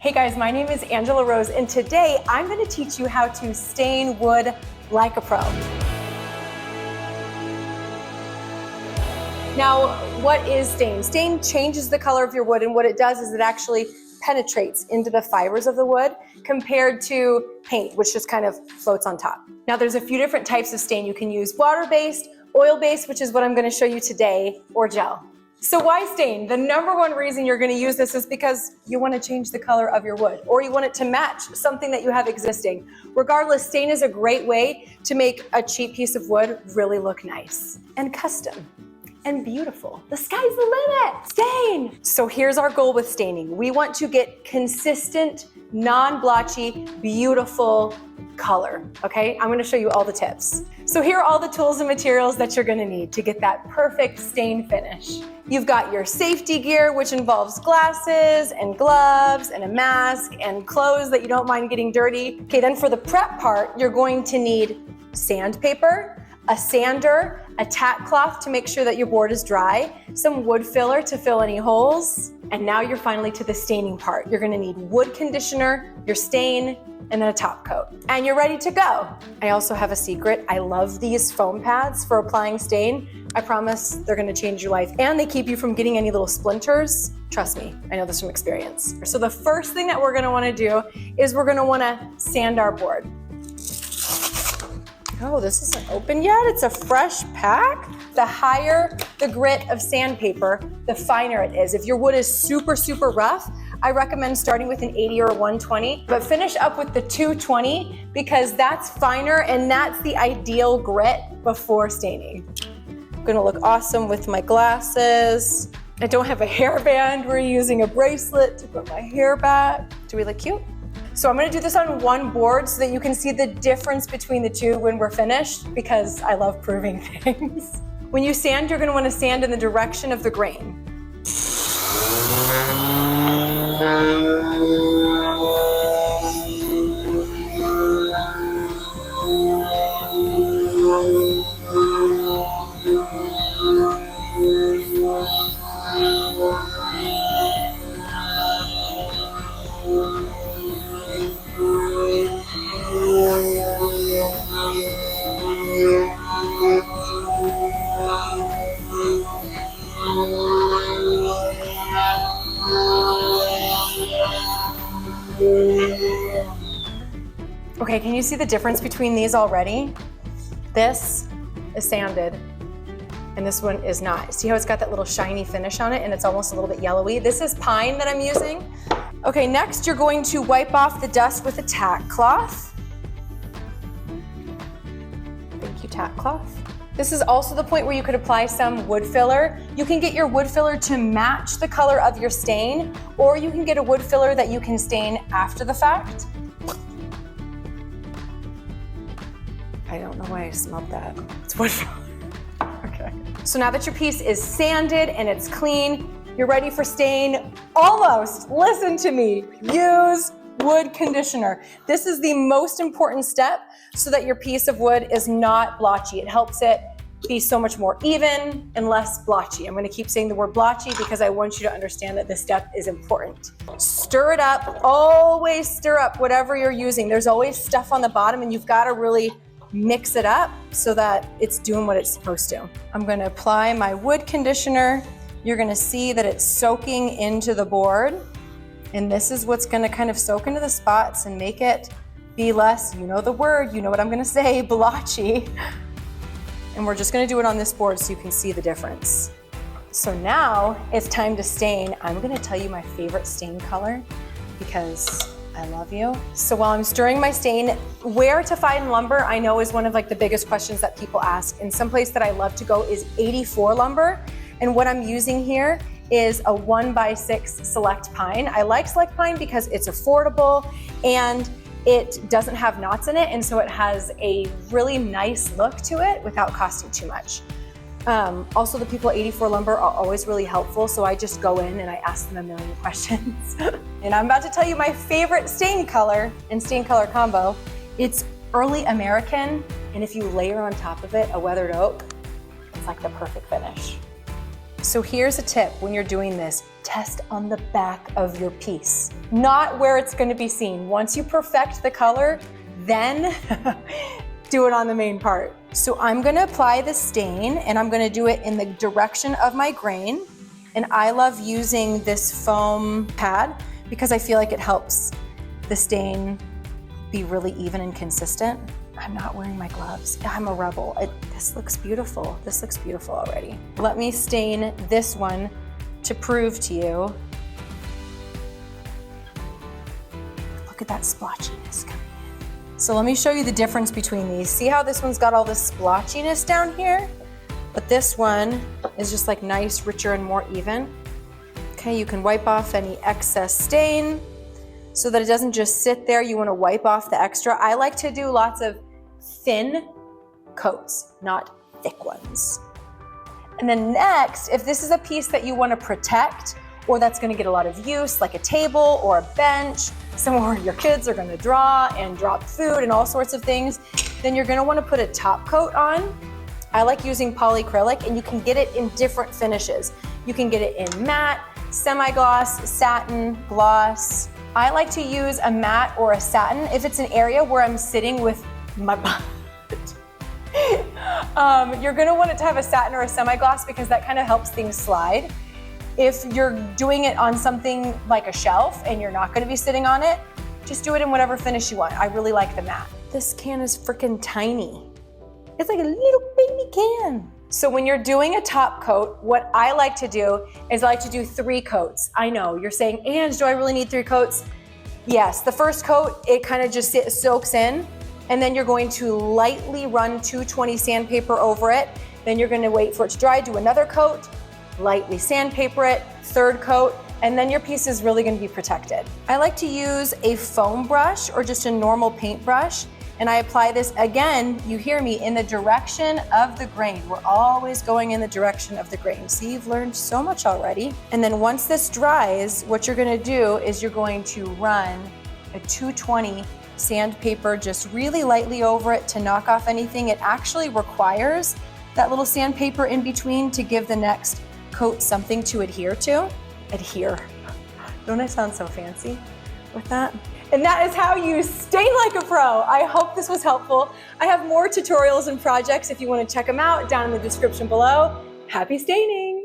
Hey guys, my name is Angela Rose, and today I'm going to teach you how to stain wood like a pro. Now, what is stain? Stain changes the color of your wood, and what it does is it actually penetrates into the fibers of the wood compared to paint, which just kind of floats on top. Now, there's a few different types of stain. You can use water-based, oil-based, which is what I'm going to show you today, or gel. So why stain? The number one reason you're going to use this is because you want to change the color of your wood, or you want it to match something that you have existing. Regardless, stain is a great way to make a cheap piece of wood really look nice and custom and beautiful. The sky's the limit. Stain! So here's our goal with staining. We want to get consistent, non-blotchy, beautiful color, okay? I'm gonna show you all the tips. So here are all the tools and materials that you're gonna need to get that perfect stain finish. You've got your safety gear, which involves glasses and gloves and a mask and clothes that you don't mind getting dirty. Okay, then for the prep part, you're going to need sandpaper, a sander, a tack cloth to make sure that your board is dry, some wood filler to fill any holes, and now you're finally to the staining part. You're gonna need wood conditioner, your stain, and then a top coat. And you're ready to go. I also have a secret. I love these foam pads for applying stain. I promise they're gonna change your life, and they keep you from getting any little splinters. Trust me, I know this from experience. So the first thing that we're gonna wanna do is we're gonna wanna sand our board. Oh, this isn't open yet. It's a fresh pack. The higher the grit of sandpaper, the finer it is. If your wood is super, super rough, I recommend starting with an 80 or a 120, but finish up with the 220 because that's finer and that's the ideal grit before staining. I'm gonna look awesome with my glasses. I don't have a hairband. We're using a bracelet to put my hair back. Do we look cute? So I'm gonna do this on one board so that you can see the difference between the two when we're finished, because I love proving things. When you sand, you're gonna wanna sand in the direction of the grain. Okay, can you see the difference between these already? This is sanded and this one is not. See how it's got that little shiny finish on it and it's almost a little bit yellowy? This is pine that I'm using. Okay, next you're going to wipe off the dust with a tack cloth. Thank you, tack cloth. This is also the point where you could apply some wood filler. You can get your wood filler to match the color of your stain, or you can get a wood filler that you can stain after the fact. I don't know why I smelled that. It's wood filler. Okay. So now that your piece is sanded and it's clean, you're ready for stain. Almost. Listen to me. Use wood conditioner. This is the most important step so that your piece of wood is not blotchy. It helps it be so much more even and less blotchy. I'm gonna keep saying the word blotchy because I want you to understand that this step is important. Stir it up. Always stir up whatever you're using. There's always stuff on the bottom and you've gotta really mix it up so that it's doing what it's supposed to. I'm gonna apply my wood conditioner. You're gonna see that it's soaking into the board. And this is what's gonna kind of soak into the spots and make it be less, you know the word, you know what I'm gonna say, blotchy. And we're just gonna do it on this board so you can see the difference. So now it's time to stain. I'm gonna tell you my favorite stain color because I love you. So while I'm stirring my stain, where to find lumber I know is one of the biggest questions that people ask. And someplace that I love to go is 84 lumber. And what I'm using here is a 1x6 select pine. I like select pine because it's affordable and it doesn't have knots in it, and so it has a really nice look to it without costing too much. Also, the people at 84 Lumber are always really helpful, so I just go in and I ask them a million questions. And I'm about to tell you my favorite stain color and stain color combo. It's Early American, and if you layer on top of it a weathered oak, it's like the perfect finish. So here's a tip when you're doing this. test on the back of your piece, not where it's gonna be seen. Once you perfect the color, then do it on the main part. So I'm gonna apply the stain and I'm gonna do it in the direction of my grain. And I love using this foam pad because I feel like it helps the stain be really even and consistent. I'm not wearing my gloves. I'm a rebel. This looks beautiful. This looks beautiful already. Let me stain this one to prove to you. Look at that splotchiness coming in. So let me show you the difference between these. See how this one's got all this splotchiness down here? But this one is just like nice, richer, and more even. Okay, you can wipe off any excess stain so that it doesn't just sit there. You wanna wipe off the extra. I like to do lots of thin coats, not thick ones. And then next, if this is a piece that you wanna protect or that's gonna get a lot of use, like a table or a bench, somewhere where your kids are gonna draw and drop food and all sorts of things, then you're gonna wanna put a top coat on. I like using polyacrylic, and you can get it in different finishes. You can get it in matte, semi-gloss, satin, gloss. I like to use a matte or a satin if it's an area where I'm sitting with my butt. You're gonna want it to have a satin or a semi-gloss because that kind of helps things slide. If you're doing it on something like a shelf and you're not gonna be sitting on it, just do it in whatever finish you want. I really like the matte. This can is freaking tiny. It's like a little baby can. So when you're doing a top coat, what I like to do is I like to do 3 coats. I know, you're saying, Ange, do I really need 3 coats? Yes, the first coat, it kind of just soaks in, and then you're going to lightly run 220 sandpaper over it. Then you're gonna wait for it to dry, do another coat, lightly sandpaper it, 3rd coat, and then your piece is really gonna be protected. I like to use a foam brush or just a normal paintbrush, and I apply this, again, you hear me, in the direction of the grain. We're always going in the direction of the grain. See, you've learned so much already. And then once this dries, what you're gonna do is you're going to run a 220 sandpaper just really lightly over it to knock off anything. It actually requires that little sandpaper in between to give the next coat something to adhere to. Adhere. Don't I sound so fancy with that? And that is how you stain like a pro. I hope this was helpful. I have more tutorials and projects if you want to check them out down in the description below. Happy staining!